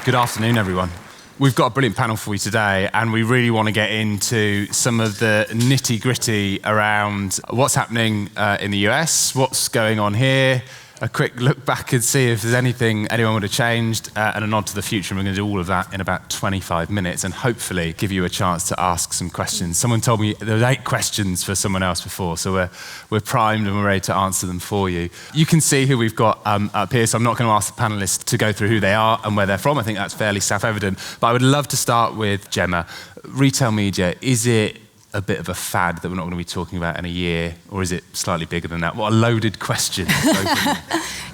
Good afternoon, everyone. We've got a brilliant panel for you today, and we really want to get into some of the nitty-gritty around what's happening in the US, what's going on here, a quick look back and see if there's anything anyone would have changed, and a nod to the future. And we're going to do all of that in about 25 minutes and hopefully give you a chance to ask some questions. Someone told me there were 8 questions for someone else before, so we're primed and we're ready to answer them for you. You can see who we've got up here, so I'm not going to ask the panelists to go through who they are and where they're from. I think that's fairly self-evident. But I would love to start with Gemma. Retail media, is it a bit of a fad that we're not going to be talking about in a year, or is it slightly bigger than that? What a loaded question.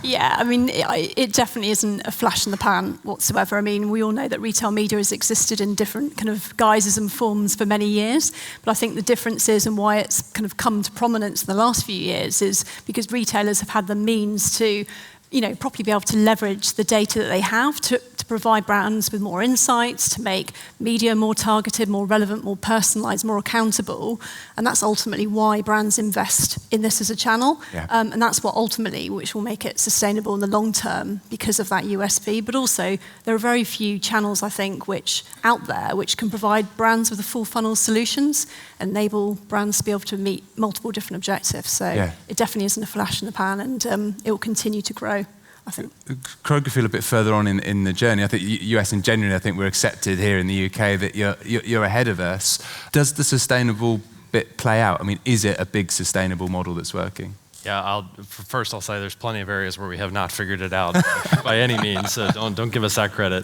Yeah, I mean, it definitely isn't a flash in the pan whatsoever. I mean, we all know that retail media has existed in different kind of guises and forms for many years, but I think the difference is, and why it's kind of come to prominence in the last few years, is because retailers have had the means to, properly be able to leverage the data that they have to provide brands with more insights, to make media more targeted, more relevant, more personalized, more accountable. And that's ultimately why brands invest in this as a channel. Yeah. And that's what ultimately, which will make it sustainable in the long term because of that USP. But also, there are very few channels, I think, out there which can provide brands with a full funnel solutions, enable brands to be able to meet multiple different objectives. So It definitely isn't a flash in the pan, and it will continue to grow, I think. Kroger feel a bit further on in the journey. I think US in general, I think we're accepted here in the UK that you're ahead of us. Does the sustainable bit play out? I mean, is it a big sustainable model that's working? Yeah, first I'll say there's plenty of areas where we have not figured it out by any means, so don't give us that credit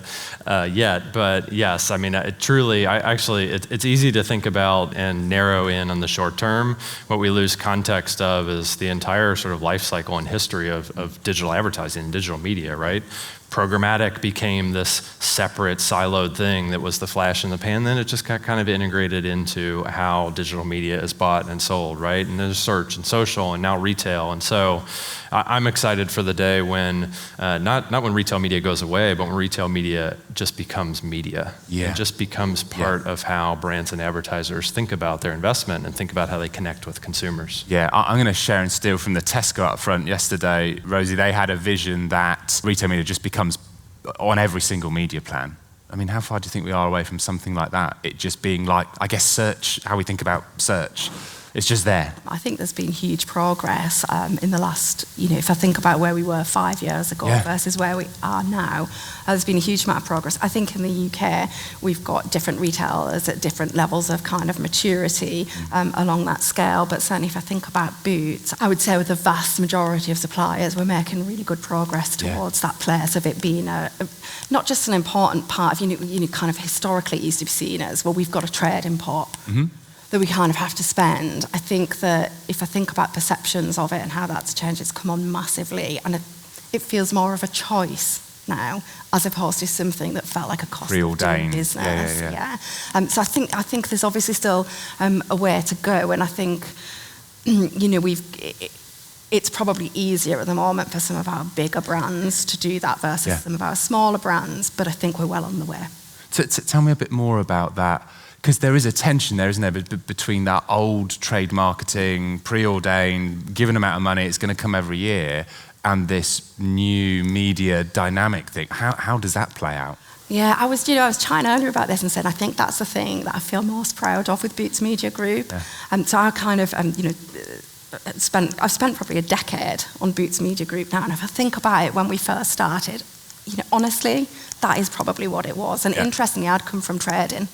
yet. But yes, I mean, it's easy to think about and narrow in on the short term. What we lose context of is the entire sort of life cycle and history of digital advertising and digital media, right? Programmatic became this separate, siloed thing that was the flash in the pan. Then it just got kind of integrated into how digital media is bought and sold, right? And there's search and social and now retail. And so I'm excited for the day when, not when retail media goes away, but when retail media just becomes media. Yeah. It just becomes part of how brands and advertisers think about their investment and think about how they connect with consumers. Yeah, I'm going to share and steal from the Tesco up front yesterday. Rosie, they had a vision that retail media just becomes on every single media plan. I mean, how far do you think we are away from something like that? It just being like, I guess, search, how we think about search. It's just there. I think there's been huge progress in the last, if I think about where we were 5 years ago versus where we are now, there's been a huge amount of progress. I think in the UK, we've got different retailers at different levels of kind of maturity along that scale. But certainly if I think about Boots, I would say with the vast majority of suppliers, we're making really good progress towards that place of it being not just an important part of, kind of historically it used to be seen as, well, we've got a trade import. Mm-hmm. That we kind of have to spend. I think that if I think about perceptions of it and how that's changed, it's come on massively, and it feels more of a choice now, as opposed to something that felt like a cost of doing business. Yeah. So I think there's obviously still a way to go, and I think it's probably easier at the moment for some of our bigger brands to do that versus some of our smaller brands, but I think we're well on the way. Tell me a bit more about that. Because there is a tension there, isn't there, between that old trade marketing, preordained, given amount of money, it's going to come every year, and this new media dynamic thing. How does that play out? Yeah, I was chatting earlier about this and said I think that's the thing that I feel most proud of with Boots Media Group. Yeah. So I kind of, I've spent probably a decade on Boots Media Group now, and if I think about it when we first started, honestly, that is probably what it was. And interestingly, I'd come from trading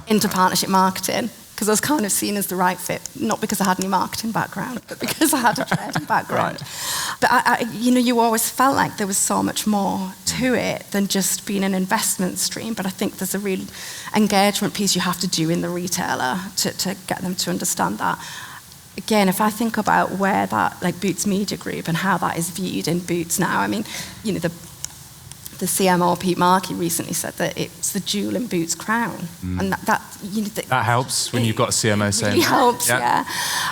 into partnership marketing because I was kind of seen as the right fit, not because I had any marketing background, but because I had a trading background. But you always felt like there was so much more to it than just being an investment stream. But I think there's a real engagement piece you have to do in the retailer to get them to understand that. Again, if I think about where that, like Boots Media Group and how that is viewed in Boots now, I mean, the CMO, Pete Markey, recently said that it's the jewel in Boots' crown. And that helps when you've got a CMO saying that. It helps, yeah.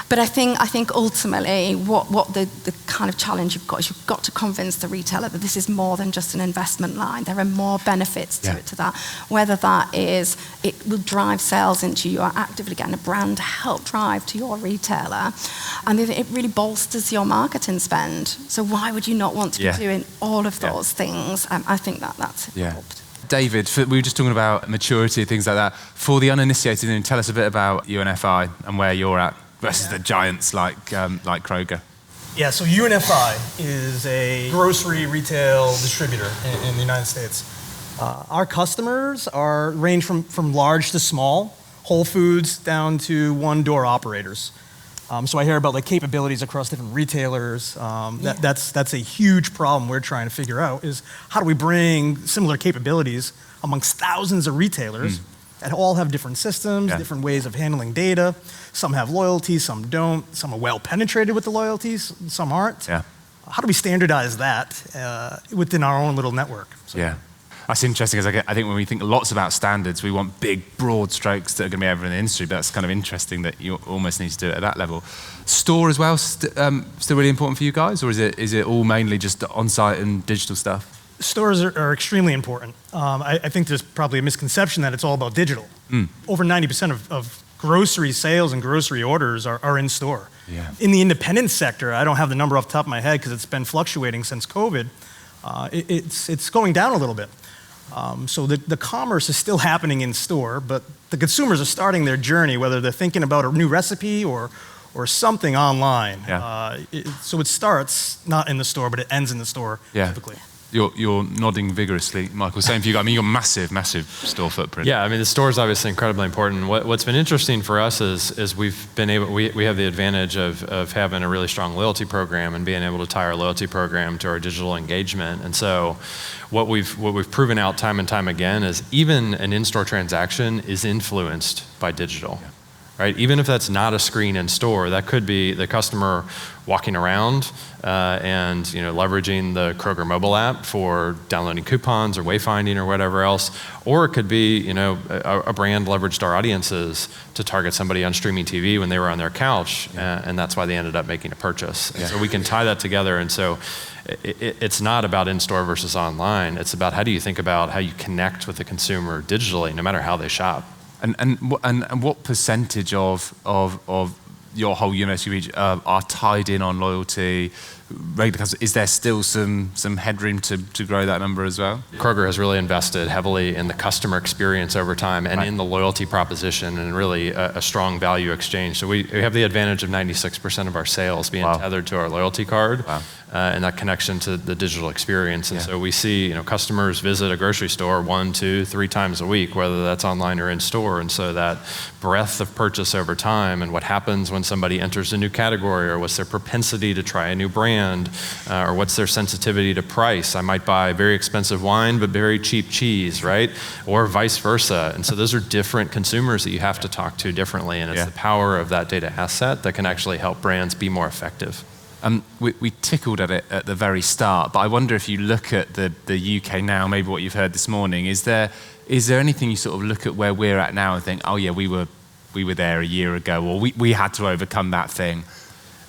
But I think ultimately what the kind of challenge you've got is you've got to convince the retailer that this is more than just an investment line. There are more benefits to it, to that. Whether that is, it will drive sales into you, are actively getting a brand to help drive to your retailer. And it really bolsters your marketing spend. So why would you not want to be doing all of those things? I think that's helped. David, we were just talking about maturity, things like that. For the uninitiated, tell us a bit about UNFI and where you're at versus the giants like Kroger. Yeah, so UNFI is a grocery retail distributor in the United States. Our customers range from large to small, Whole Foods down to one-door operators. So I hear about capabilities across different retailers. That's a huge problem we're trying to figure out is how do we bring similar capabilities amongst thousands of retailers that all have different systems, different ways of handling data. Some have loyalty, some don't. Some are well penetrated with the loyalties, some aren't. Yeah. How do we standardize that within our own little network? So, yeah. That's interesting because I think when we think lots about standards, we want big, broad strokes that are going to be over in the industry, but that's kind of interesting that you almost need to do it at that level. Store as well, still really important for you guys, or is it all mainly just on-site and digital stuff? Stores are extremely important. I think there's probably a misconception that it's all about digital. Over 90% of grocery sales and grocery orders are in store. Yeah. In the independent sector, I don't have the number off the top of my head because it's been fluctuating since COVID. It's going down a little bit. So the commerce is still happening in store, but the consumers are starting their journey, whether they're thinking about a new recipe or something online. Yeah. So it starts not in the store, but it ends in the store typically. You're nodding vigorously, Michael. Same for you. I mean, you're massive store footprint. Yeah, I mean, the store is obviously incredibly important. What's been interesting for us is we have the advantage of having a really strong loyalty program and being able to tie our loyalty program to our digital engagement. And so what we've proven out time and time again is even an in-store transaction is influenced by digital. Yeah. Right? Even if that's not a screen in store, that could be the customer walking around and leveraging the Kroger mobile app for downloading coupons or wayfinding or whatever else, or it could be a brand leveraged our audiences to target somebody on streaming TV when they were on their couch, and that's why they ended up making a purchase. And so we can tie that together, and so it's not about in-store versus online. It's about how do you think about how you connect with the consumer digitally, no matter how they shop. And what percentage of your whole university reach are tied in on loyalty? Is there still some headroom to grow that number as well? Kroger has really invested heavily in the customer experience over time and in the loyalty proposition and really a strong value exchange. So we have the advantage of 96% of our sales being tethered to our loyalty card. And that connection to the digital experience. And so we see customers visit a grocery store 1, 2, 3 times a week, whether that's online or in store. And so that breadth of purchase over time and what happens when somebody enters a new category, or what's their propensity to try a new brand, or what's their sensitivity to price. I might buy very expensive wine but very cheap cheese, right? Or vice versa. And so those are different consumers that you have to talk to differently. And it's the power of that data asset that can actually help brands be more effective. We tickled at it at the very start, but I wonder if you look at the UK now, maybe what you've heard this morning, is there anything you sort of look at where we're at now and think, oh yeah, we were there a year ago, or we had to overcome that thing?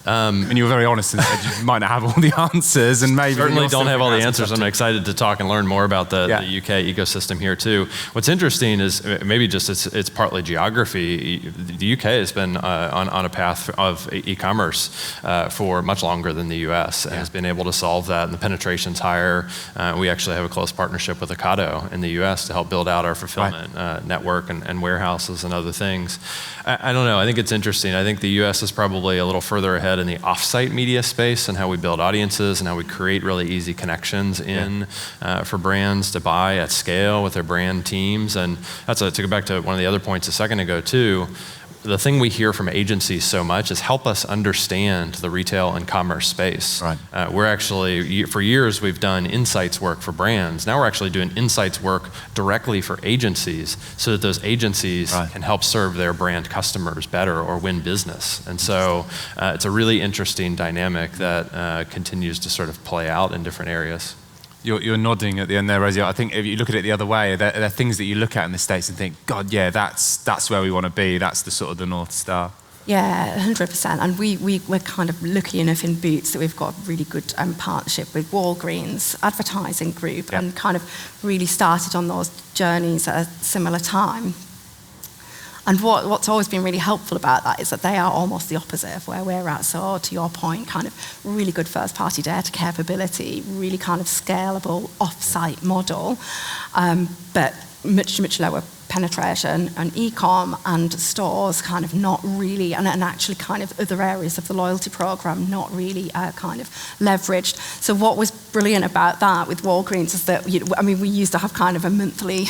And you were very honest and said you might not have all the answers, and maybe certainly don't have all the answers. I'm excited to talk and learn more about the UK ecosystem here too. What's interesting is maybe just it's partly geography. The UK has been on a path of e-commerce for much longer than the US, and has been able to solve that, and the penetration's higher. We actually have a close partnership with Ocado in the US to help build out our fulfillment network and warehouses and other things. I don't know. I think it's interesting. I think the US is probably a little further ahead in the off-site media space and how we build audiences and how we create really easy connections for brands to buy at scale with their brand teams. And that's to go back to one of the other points a second ago too. The thing we hear from agencies so much is help us understand the retail and commerce space. Right. We're actually, for years, we've done insights work for brands. Now we're actually doing insights work directly for agencies so that those agencies can help serve their brand customers better or win business. And so it's a really interesting dynamic that continues to sort of play out in different areas. You're nodding at the end there, Rosie. I think if you look at it the other way, there are things that you look at in the States and think, God, yeah, that's where we want to be. That's the sort of the North Star. Yeah, 100%. And we're kind of lucky enough in Boots that we've got a really good partnership with Walgreens Advertising Group and kind of really started on those journeys at a similar time. And what's always been really helpful about that is that they are almost the opposite of where we're at. So to your point, kind of really good first-party data capability, really kind of scalable off-site model, but much lower penetration, and e-com and stores kind of not really, and actually kind of other areas of the loyalty program not really kind of leveraged. So what was brilliant about that with Walgreens is that, we used to have kind of a monthly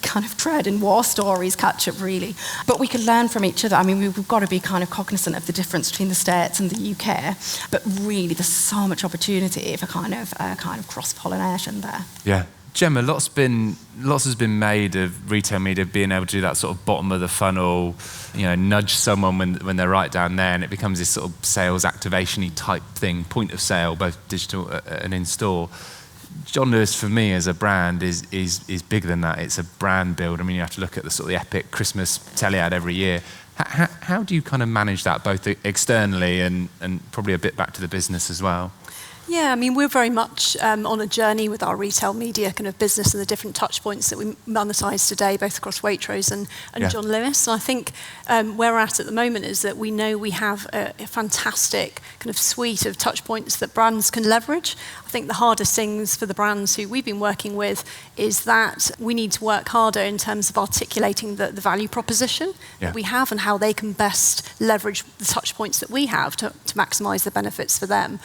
kind of tread in war stories catch up really, but we could learn from each other. We've got to be kind of cognizant of the difference between the States and the UK, but really there's so much opportunity for kind of cross-pollination there. Yeah. Gemma, lots has been made of retail media being able to do that sort of bottom of the funnel, nudge someone when they're right down there, and it becomes this sort of sales activation-y type thing, point of sale, both digital and in store. John Lewis, for me as a brand, is bigger than that. It's a brand build. You have to look at the sort of the epic Christmas telly ad every year. How do you kind of manage that, both externally and probably a bit back to the business as well? Yeah, we're very much on a journey with our retail media kind of business and the different touch points that we monetize today, both across Waitrose and John Lewis. And I think where we're at the moment is that we know we have a fantastic kind of suite of touch points that brands can leverage. I think the hardest things for the brands who we've been working with is that we need to work harder in terms of articulating the value proposition that we have and how they can best leverage the touch points that we have to maximize the benefits for them.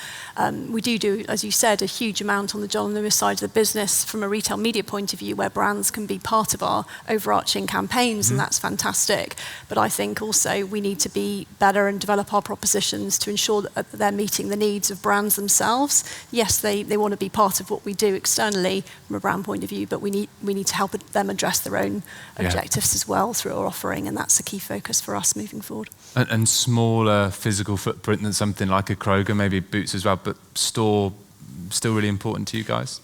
We do, as you said, a huge amount on the John Lewis side of the business from a retail media point of view, where brands can be part of our overarching campaigns, and that's fantastic. But I think also we need to be better and develop our propositions to ensure that they're meeting the needs of brands themselves. Yes, they want to be part of what we do externally from a brand point of view, but we need to help them address their own objectives as well through our offering, and that's a key focus for us moving forward. And smaller physical footprint than something like a Kroger, maybe Boots as well, but store still really important to you guys?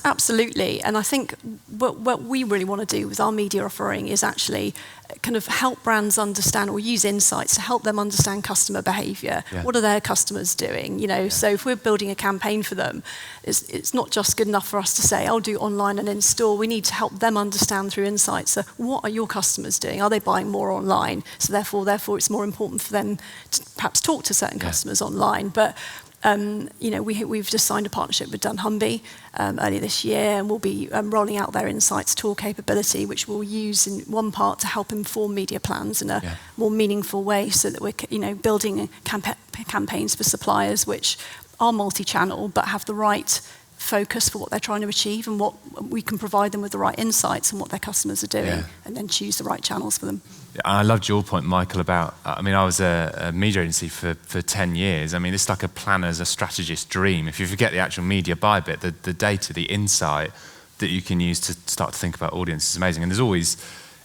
Absolutely, and I think what we really want to do with our media offering is actually kind of help brands understand or use insights to help them understand customer behaviour. Yeah. What are their customers doing? So if we're building a campaign for them, it's not just good enough for us to say, I'll do online and in store. We need to help them understand through insights. So what are your customers doing? Are they buying more online? So therefore it's more important for them to perhaps talk to certain customers online. But we've just signed a partnership with dunnhumby earlier this year, and we'll be rolling out their insights tool capability, which we'll use in one part to help inform media plans in a more meaningful way, so that we're building campaigns for suppliers which are multi-channel but have the right focus for what they're trying to achieve, and what we can provide them with the right insights on what their customers are doing, and then choose the right channels for them. I loved your point, Michael, about, I was a media agency for 10 years. It's like a planner's, a strategist's dream. If you forget the actual media buy bit, the data, the insight that you can use to start to think about audience is amazing. And there's always,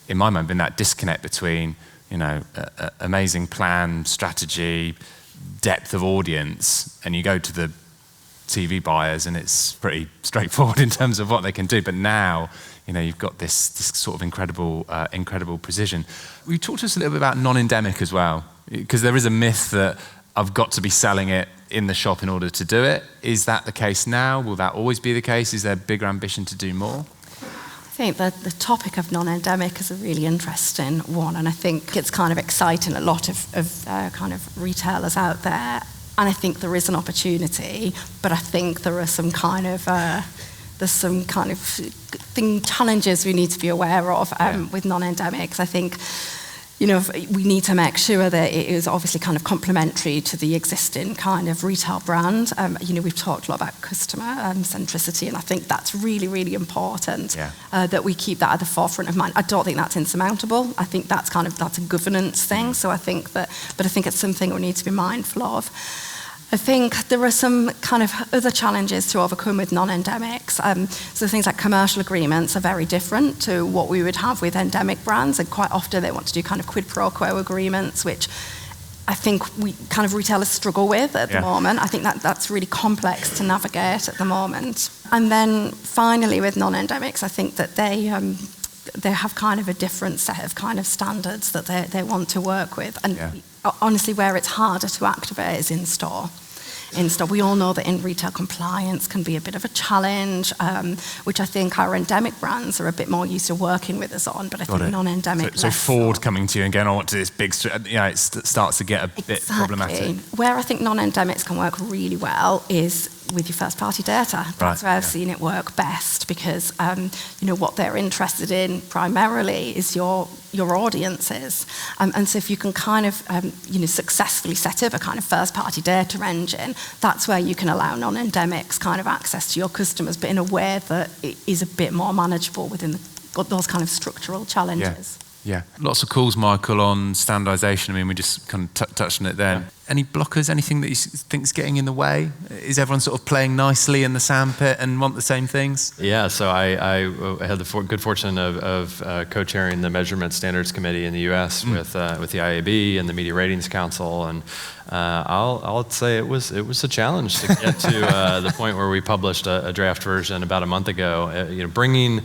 in my mind, been that disconnect between, amazing plan, strategy, depth of audience, and you go to the TV buyers and it's pretty straightforward in terms of what they can do. But now, you've got this sort of incredible precision. Will you talk to us a little bit about non-endemic as well? Because there is a myth that I've got to be selling it in the shop in order to do it. Is that the case now? Will that always be the case? Is there a bigger ambition to do more? I think that the topic of non-endemic is a really interesting one, and I think it's kind of exciting a lot of kind of retailers out there. And I think there is an opportunity, but I think there are some kind of challenges we need to be aware of with non-endemics. I think, we need to make sure that it is obviously kind of complementary to the existing kind of retail brand. We've talked a lot about customer centricity, and I think that's really, really important that we keep that at the forefront of mind. I don't think that's insurmountable. I think that's a governance thing. So I think it's something we need to be mindful of. I think there are some kind of other challenges to overcome with non-endemics. So things like commercial agreements are very different to what we would have with endemic brands, and quite often they want to do kind of quid pro quo agreements, which I think retailers struggle with at the moment. I think that's really complex to navigate at the moment. And then finally with non-endemics, I think that they have kind of a different set of kind of standards that they want to work with. And honestly, where it's harder to activate is in store. in store. We all know that in retail compliance can be a bit of a challenge, which I think our endemic brands are a bit more used to working with us on, but I think non-endemic So Ford coming to you and going, I want to do this big, it starts to get a bit problematic. Where I think non-endemics can work really well is with your first-party data. That's where I've seen it work best, because what they're interested in primarily is your audiences, and so if you can kind of successfully set up a kind of first-party data engine, that's where you can allow non-endemics kind of access to your customers, but in a way that it is a bit more manageable within those kind of structural challenges. Yeah. Lots of calls, Michael, on standardisation. I mean, we just kind of touched on it then. Yeah. Any blockers, anything that you think's getting in the way? Is everyone sort of playing nicely in the sandpit and want the same things? Yeah, so I had the good fortune of co-chairing the Measurement Standards Committee in the U.S. with the IAB and the Media Ratings Council, and I'll say it was a challenge to get to the point where we published a draft version about a month ago. Bringing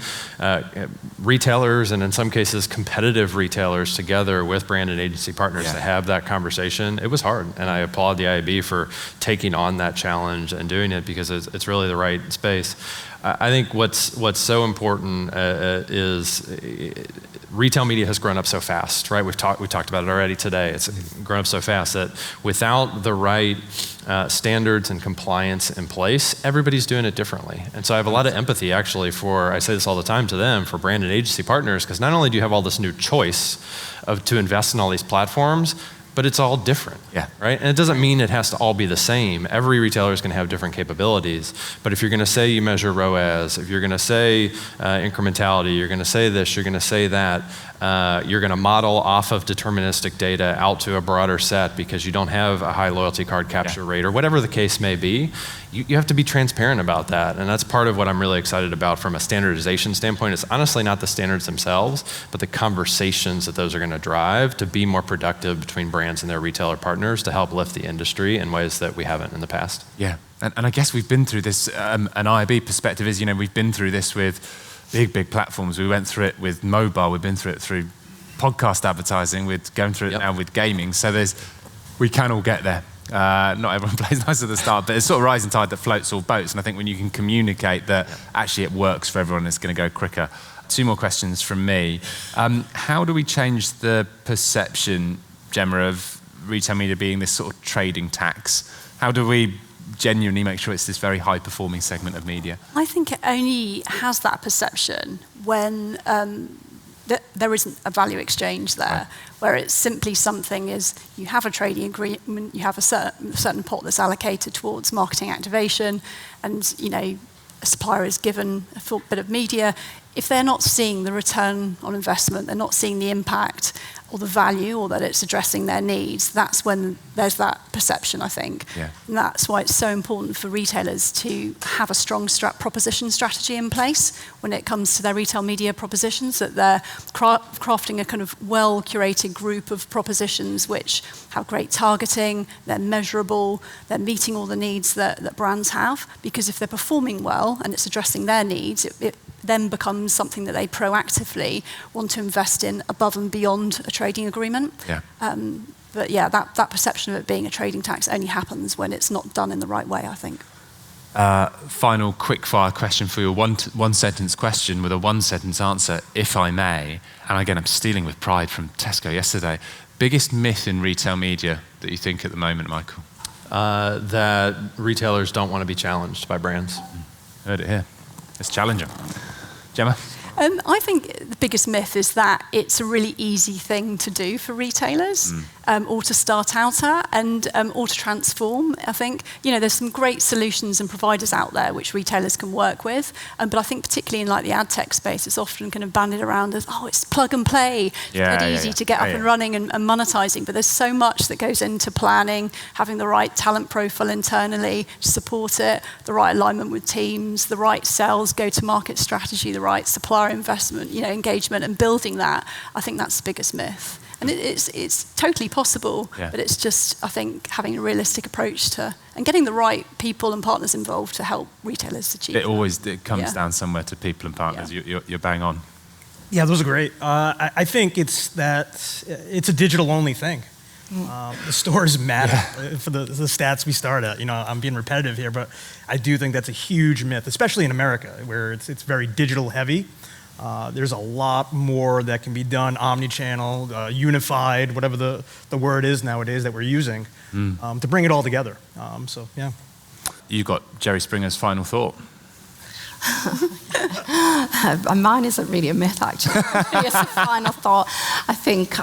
retailers, and in some cases competitive retailers, together with brand and agency partners to have that conversation, it was hard. And I applaud the IAB for taking on that challenge and doing it, because it's really the right space. I think what's so important is retail media has grown up so fast, right? We talked about it already today. It's grown up so fast that without the right standards and compliance in place, everybody's doing it differently. And so I have a lot of empathy, actually, I say this all the time to them, for brand and agency partners, because not only do you have all this new choice to invest in all these platforms, but it's all different, right? And it doesn't mean it has to all be the same. Every retailer is going to have different capabilities. But if you're going to say you measure ROAS, if you're going to say incrementality, you're going to say this, you're going to say that, you're going to model off of deterministic data out to a broader set because you don't have a high loyalty card capture rate, or whatever the case may be, you have to be transparent about that. And that's part of what I'm really excited about from a standardization standpoint. It's honestly not the standards themselves, but the conversations that those are going to drive to be more productive between brands and their retailer partners to help lift the industry in ways that we haven't in the past. Yeah, and I guess we've been through this, an IAB perspective is, we've been through this with big platforms. We went through it with mobile, we've been through it through podcast advertising, we're going through it now with gaming. So we can all get there. Not everyone plays nice at the start, but it's sort of rising tide that floats all boats. And I think when you can communicate that actually it works for everyone, it's going to go quicker. 2 more questions from me. How do we change the perception, Gemma, of retail media being this sort of trading tax? How do we genuinely make sure it's this very high-performing segment of media? I think it only has that perception when there isn't a value exchange there, where it's simply something is you have a trading agreement, you have a certain pot that's allocated towards marketing activation, and a supplier is given a full bit of media. If they're not seeing the return on investment, they're not seeing the impact or the value, or that it's addressing their needs, that's when there's that perception, I think. Yeah. And that's why it's so important for retailers to have a strong proposition strategy in place when it comes to their retail media propositions, that they're crafting a kind of well-curated group of propositions which have great targeting, they're measurable, they're meeting all the needs that brands have. Because if they're performing well and it's addressing their needs, it then becomes something that they proactively want to invest in above and beyond a trading agreement. Yeah. But that perception of it being a trading tax only happens when it's not done in the right way, I think. Final quick-fire question for you, one-sentence question with a one-sentence answer, if I may. And again, I'm stealing with pride from Tesco yesterday. Biggest myth in retail media that you think at the moment, Michael? That retailers don't want to be challenged by brands. Heard it here. Let's challenge them. Gemma? I think the biggest myth is that it's a really easy thing to do for retailers, or to start out at, and or to transform. I think there's some great solutions and providers out there which retailers can work with, but I think particularly in like the ad tech space, it's often kind of bandied around as it's plug and play, easy to get up and running and monetizing. But there's so much that goes into planning, having the right talent profile internally to support it, the right alignment with teams, the right sales go-to-market strategy, the right supplier investment, engagement, and building that. I think that's the biggest myth. And it's totally possible, but it's just, I think, having a realistic approach to, and getting the right people and partners involved to help retailers achieve that. It comes down somewhere to people and partners. You're bang on. Yeah, those are great. I think it's a digital-only thing. The stores matter for the stats we start at. I'm being repetitive here, but I do think that's a huge myth, especially in America, where it's very digital heavy. There's a lot more that can be done, omni-channel, unified, whatever the word is nowadays that we're using, to bring it all together. So, yeah. You've got Jerry Springer's final thought. Mine isn't really a myth, actually. It's a final thought. I think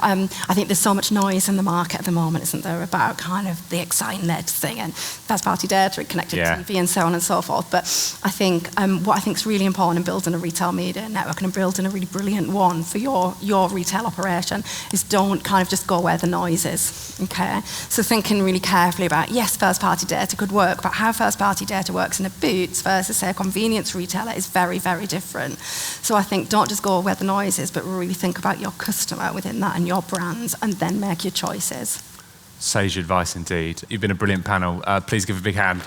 there's so much noise in the market at the moment, isn't there, about kind of the exciting latest thing and first-party data and connected TV and so on and so forth. But I think what I think is really important in building a retail media network and building a really brilliant one for your retail operation is don't kind of just go where the noise is. Okay, so thinking really carefully about, yes, first-party data could work, but how first-party data works in a Boots versus, say, a convenience retailer is very, very different. So I think don't just go where the noise is, but really think about your customer within that and your brands, and then make your choices. Sage advice indeed. You've been a brilliant panel. Please give a big hand.